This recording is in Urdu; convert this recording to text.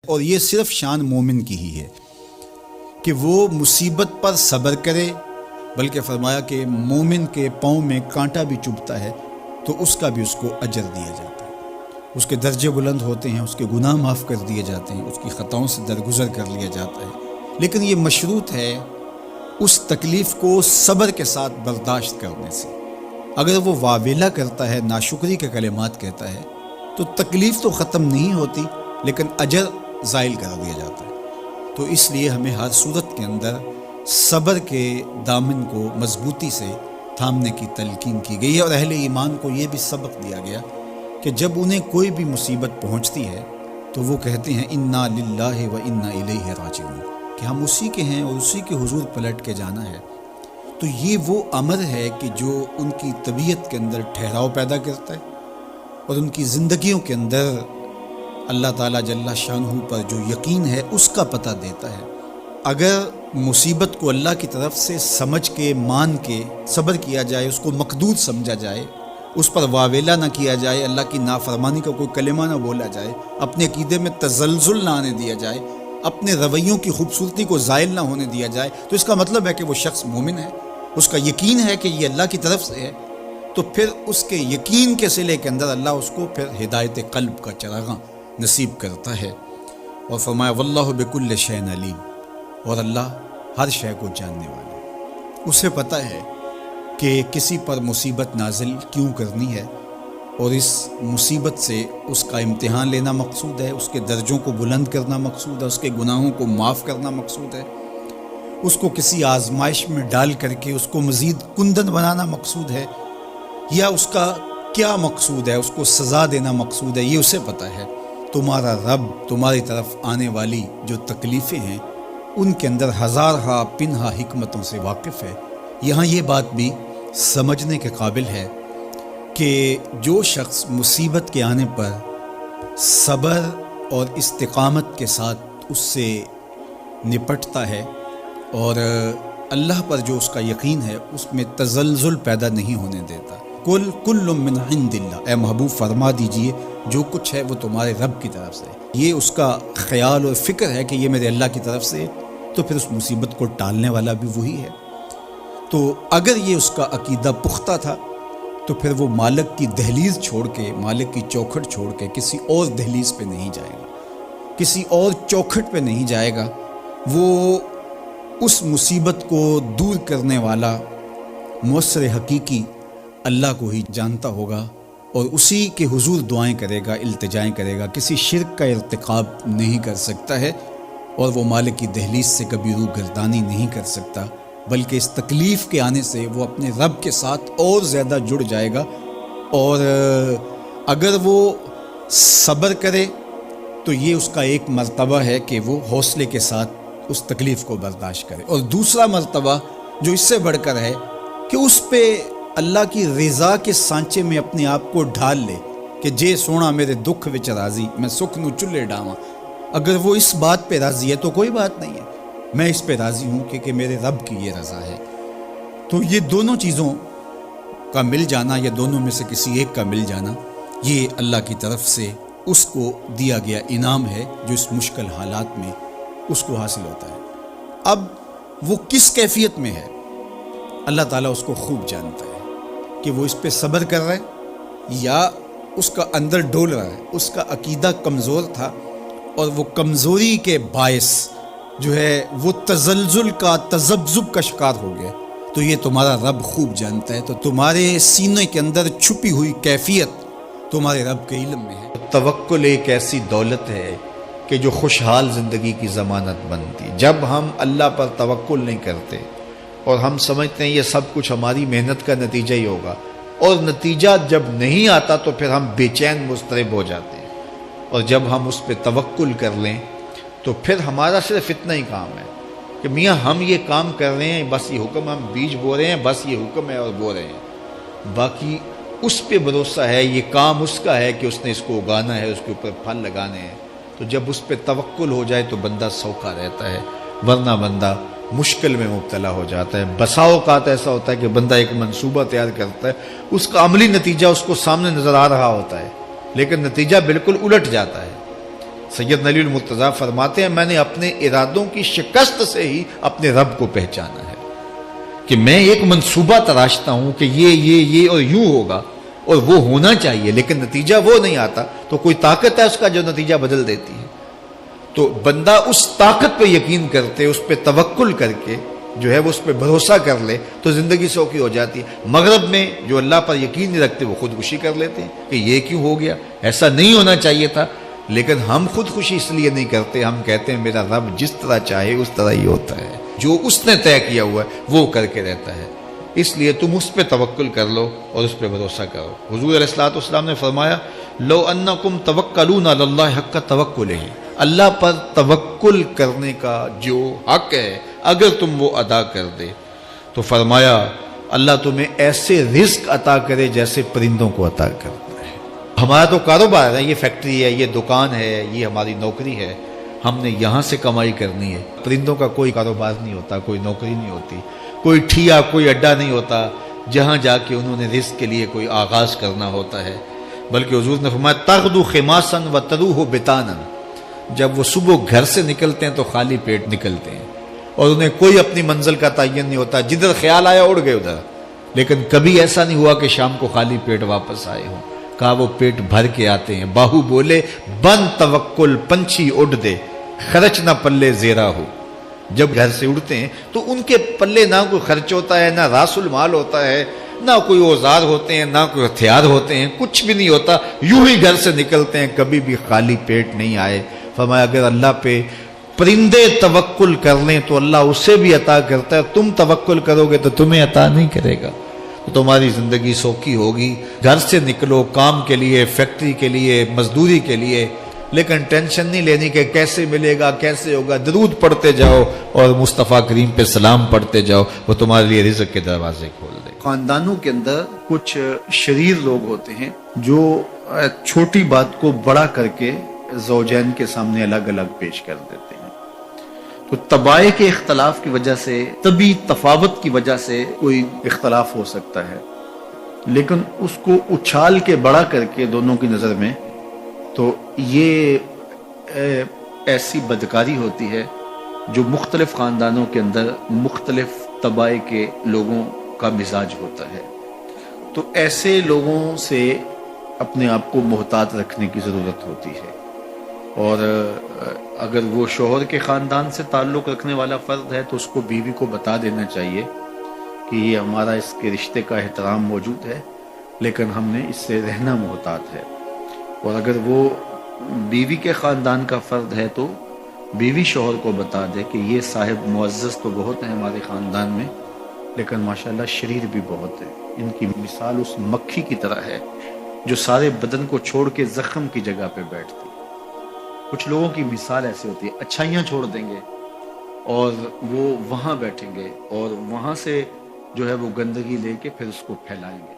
اور یہ صرف شان مومن کی ہی ہے کہ وہ مصیبت پر صبر کرے، بلکہ فرمایا کہ مومن کے پاؤں میں کانٹا بھی چبھتا ہے تو اس کا بھی اس کو اجر دیا جاتا ہے، اس کے درجے بلند ہوتے ہیں، اس کے گناہ معاف کر دیے جاتے ہیں، اس کی خطاؤں سے درگزر کر لیا جاتا ہے، لیکن یہ مشروط ہے اس تکلیف کو صبر کے ساتھ برداشت کرنے سے۔ اگر وہ واویلا کرتا ہے، ناشکری کے کلمات کہتا ہے، تو تکلیف تو ختم نہیں ہوتی لیکن اجر زائل کر دیا جاتا ہے۔ تو اس لیے ہمیں ہر صورت کے اندر صبر کے دامن کو مضبوطی سے تھامنے کی تلقین کی گئی ہے، اور اہل ایمان کو یہ بھی سبق دیا گیا کہ جب انہیں کوئی بھی مصیبت پہنچتی ہے تو وہ کہتے ہیں انا للہ و انا الیہ راجعون، کہ ہم اسی کے ہیں اور اسی کے حضور پلٹ کے جانا ہے۔ تو یہ وہ امر ہے کہ جو ان کی طبیعت کے اندر ٹھہراؤ پیدا کرتا ہے اور ان کی زندگیوں کے اندر اللہ تعالیٰ جل شانہ پر جو یقین ہے اس کا پتہ دیتا ہے۔ اگر مصیبت کو اللہ کی طرف سے سمجھ کے مان کے صبر کیا جائے، اس کو مقدور سمجھا جائے، اس پر واویلا نہ کیا جائے، اللہ کی نافرمانی کا کوئی کلمہ نہ بولا جائے، اپنے عقیدے میں تزلزل نہ آنے دیا جائے، اپنے رویوں کی خوبصورتی کو زائل نہ ہونے دیا جائے، تو اس کا مطلب ہے کہ وہ شخص مومن ہے، اس کا یقین ہے کہ یہ اللہ کی طرف سے ہے، تو پھر اس کے یقین کے صلے کے اندر اللہ اس کو پھر ہدایت قلب کا چراغاں نصیب کرتا ہے۔ اور فرمایا واللہ بکل شیء علیم، اور اللہ ہر شے کو جاننے والا ہے، اسے پتہ ہے کہ کسی پر مصیبت نازل کیوں کرنی ہے، اور اس مصیبت سے اس کا امتحان لینا مقصود ہے، اس کے درجوں کو بلند کرنا مقصود ہے، اس کے گناہوں کو معاف کرنا مقصود ہے، اس کو کسی آزمائش میں ڈال کر کے اس کو مزید کندن بنانا مقصود ہے، یا اس کا کیا مقصود ہے، اس کو سزا دینا مقصود ہے، یہ اسے پتہ ہے۔ تمہارا رب تمہاری طرف آنے والی جو تکلیفیں ہیں ان کے اندر ہزارہا پنہا حکمتوں سے واقف ہے۔ یہاں یہ بات بھی سمجھنے کے قابل ہے کہ جو شخص مصیبت کے آنے پر صبر اور استقامت کے ساتھ اس سے نپٹتا ہے اور اللہ پر جو اس کا یقین ہے اس میں تزلزل پیدا نہیں ہونے دیتا، کل من عند اللہ، اے محبوب فرما دیجئے جو کچھ ہے وہ تمہارے رب کی طرف سے ہے، یہ اس کا خیال اور فکر ہے کہ یہ میرے اللہ کی طرف سے ہے، تو پھر اس مصیبت کو ٹالنے والا بھی وہی ہے۔ تو اگر یہ اس کا عقیدہ پختہ تھا تو پھر وہ مالک کی دہلیز چھوڑ کے، مالک کی چوکھٹ چھوڑ کے کسی اور دہلیز پہ نہیں جائے گا، کسی اور چوکھٹ پہ نہیں جائے گا، وہ اس مصیبت کو دور کرنے والا مؤثر حقیقی اللہ کو ہی جانتا ہوگا، اور اسی کے حضور دعائیں کرے گا، التجائیں کرے گا، کسی شرک کا ارتکاب نہیں کر سکتا ہے، اور وہ مالک کی دہلیز سے کبھی روح گردانی نہیں کر سکتا، بلکہ اس تکلیف کے آنے سے وہ اپنے رب کے ساتھ اور زیادہ جڑ جائے گا، اور اگر وہ صبر کرے تو یہ اس کا ایک مرتبہ ہے کہ وہ حوصلے کے ساتھ اس تکلیف کو برداشت کرے، اور دوسرا مرتبہ جو اس سے بڑھ کر ہے کہ اس پہ اللہ کی رضا کے سانچے میں اپنے آپ کو ڈھال لے کہ جے سونا میرے دکھ وچ راضی، میں سکھ نو چلے ڈاواں۔ اگر وہ اس بات پہ راضی ہے تو کوئی بات نہیں ہے، میں اس پہ راضی ہوں کہ میرے رب کی یہ رضا ہے۔ تو یہ دونوں چیزوں کا مل جانا، یا دونوں میں سے کسی ایک کا مل جانا، یہ اللہ کی طرف سے اس کو دیا گیا انعام ہے جو اس مشکل حالات میں اس کو حاصل ہوتا ہے۔ اب وہ کس کیفیت میں ہے اللہ تعالیٰ اس کو خوب جانتا ہے، کہ وہ اس پہ صبر کر رہا ہے یا اس کا اندر ڈول رہا ہے، اس کا عقیدہ کمزور تھا اور وہ کمزوری کے باعث جو ہے وہ تزلزل کا، تذبذب کا شکار ہو گیا، تو یہ تمہارا رب خوب جانتا ہے۔ تو تمہارے سینے کے اندر چھپی ہوئی کیفیت تمہارے رب کے علم میں ہے۔ توکل ایک ایسی دولت ہے کہ جو خوشحال زندگی کی ضمانت بنتی۔ جب ہم اللہ پر توکل نہیں کرتے اور ہم سمجھتے ہیں یہ سب کچھ ہماری محنت کا نتیجہ ہی ہوگا، اور نتیجہ جب نہیں آتا تو پھر ہم بے چین مضطرب ہو جاتے ہیں، اور جب ہم اس پہ توکل کر لیں تو پھر ہمارا صرف اتنا ہی کام ہے کہ میاں ہم یہ کام کر رہے ہیں، بس یہ حکم، ہم بیج بو رہے ہیں، بس یہ حکم ہے اور بو رہے ہیں، باقی اس پہ بھروسہ ہے، یہ کام اس کا ہے کہ اس نے اس کو اگانا ہے، اس کے اوپر پھل لگانے ہیں۔ تو جب اس پہ توکل ہو جائے تو بندہ سوکھا رہتا ہے، ورنہ بندہ مشکل میں مبتلا ہو جاتا ہے۔ بسا اوقات ایسا ہوتا ہے کہ بندہ ایک منصوبہ تیار کرتا ہے، اس کا عملی نتیجہ اس کو سامنے نظر آ رہا ہوتا ہے، لیکن نتیجہ بالکل الٹ جاتا ہے۔ سید علی المرتضیٰ فرماتے ہیں میں نے اپنے ارادوں کی شکست سے ہی اپنے رب کو پہچانا ہے، کہ میں ایک منصوبہ تراشتا ہوں کہ یہ اور یوں ہوگا اور وہ ہونا چاہیے، لیکن نتیجہ وہ نہیں آتا، تو کوئی طاقت ہے اس کا جو نتیجہ بدل دیتی ہے۔ تو بندہ اس طاقت پہ یقین کرتے، اس پہ توکل کر کے جو ہے وہ اس پہ بھروسہ کر لے تو زندگی سوکھی ہو جاتی ہے۔ مغرب میں جو اللہ پر یقین نہیں رکھتے وہ خودکشی کر لیتے ہیں کہ یہ کیوں ہو گیا، ایسا نہیں ہونا چاہیے تھا، لیکن ہم خودکشی اس لیے نہیں کرتے، ہم کہتے ہیں میرا رب جس طرح چاہے اس طرح ہی ہوتا ہے، جو اس نے طے کیا ہوا ہے وہ کر کے رہتا ہے، اس لیے تم اس پہ توکل کر لو اور اس پہ بھروسہ کرو۔ حضور علیہ الصلوۃ والسلام نے فرمایا لو انکم توکلون علی اللہ حق توکلہ، اللہ پر توکل کرنے کا جو حق ہے اگر تم وہ ادا کر دے تو فرمایا اللہ تمہیں ایسے رزق عطا کرے جیسے پرندوں کو عطا کرتا ہے۔ ہمارا تو کاروبار ہے، یہ فیکٹری ہے، یہ دکان ہے، یہ ہماری نوکری ہے، ہم نے یہاں سے کمائی کرنی ہے۔ پرندوں کا کوئی کاروبار نہیں ہوتا، کوئی نوکری نہیں ہوتی، کوئی ٹھیا، کوئی اڈا نہیں ہوتا جہاں جا کے انہوں نے رزق کے لیے کوئی آغاز کرنا ہوتا ہے، بلکہ حضور نے فرمایا تغدو خماسا وتروح بطانا، جب وہ صبح گھر سے نکلتے ہیں تو خالی پیٹ نکلتے ہیں اور انہیں کوئی اپنی منزل کا تعین نہیں ہوتا، جدھر خیال آیا اڑ گئے ادھر، لیکن کبھی ایسا نہیں ہوا کہ شام کو خالی پیٹ واپس آئے ہوں، کہا وہ پیٹ بھر کے آتے ہیں۔ باہو بولے بن توکل پنچھی اڑ دے، خرچ نہ پلے زیرا ہو، جب گھر سے اڑتے ہیں تو ان کے پلے نہ کوئی خرچ ہوتا ہے، نہ راس المال ہوتا ہے، نہ کوئی اوزار ہوتے ہیں، نہ کوئی ہتھیار ہوتے ہیں، کچھ بھی نہیں ہوتا، یوں ہی گھر سے نکلتے ہیں، کبھی بھی خالی پیٹ نہیں آئے۔ فرمایا اگر اللہ پہ پرندے توکل کر لیں تو اللہ اسے بھی عطا کرتا ہے، تم توکل کرو گے تو تمہیں عطا نہیں کرے گا، تو تمہاری زندگی سوکھی ہوگی۔ گھر سے نکلو کام کے لیے، فیکٹری کے لیے، مزدوری کے لیے، لیکن ٹینشن نہیں لینی کہ کیسے ملے گا، کیسے ہوگا، درود پڑھتے جاؤ اور مصطفیٰ کریم پہ سلام پڑھتے جاؤ، وہ تمہارے لیے رزق کے دروازے کھول دے۔ خاندانوں کے اندر کچھ شریر لوگ ہوتے ہیں جو چھوٹی بات کو بڑا کر کے زوجین کے سامنے الگ الگ پیش کر دیتے ہیں، تو طبائع کے اختلاف کی وجہ سے، طبی تفاوت کی وجہ سے کوئی اختلاف ہو سکتا ہے، لیکن اس کو اچھال کے بڑا کر کے دونوں کی نظر میں، تو یہ ایسی بدکاری ہوتی ہے جو مختلف خاندانوں کے اندر مختلف طبائع کے لوگوں کا مزاج ہوتا ہے۔ تو ایسے لوگوں سے اپنے آپ کو محتاط رکھنے کی ضرورت ہوتی ہے، اور اگر وہ شوہر کے خاندان سے تعلق رکھنے والا فرد ہے تو اس کو بیوی کو بتا دینا چاہیے کہ یہ ہمارا اس کے رشتے کا احترام موجود ہے، لیکن ہم نے اس سے رہنا محتاط ہے۔ اور اگر وہ بیوی کے خاندان کا فرد ہے تو بیوی شوہر کو بتا دے کہ یہ صاحب معزز تو بہت ہیں ہمارے خاندان میں، لیکن ماشاءاللہ شریر بھی بہت ہے، ان کی مثال اس مکھی کی طرح ہے جو سارے بدن کو چھوڑ کے زخم کی جگہ پہ بیٹھتی ہے۔ کچھ لوگوں کی مثال ایسی ہوتی ہے، اچھائیاں چھوڑ دیں گے اور وہ وہاں بیٹھیں گے اور وہاں سے جو ہے وہ گندگی لے کے پھر اس کو پھیلائیں گے۔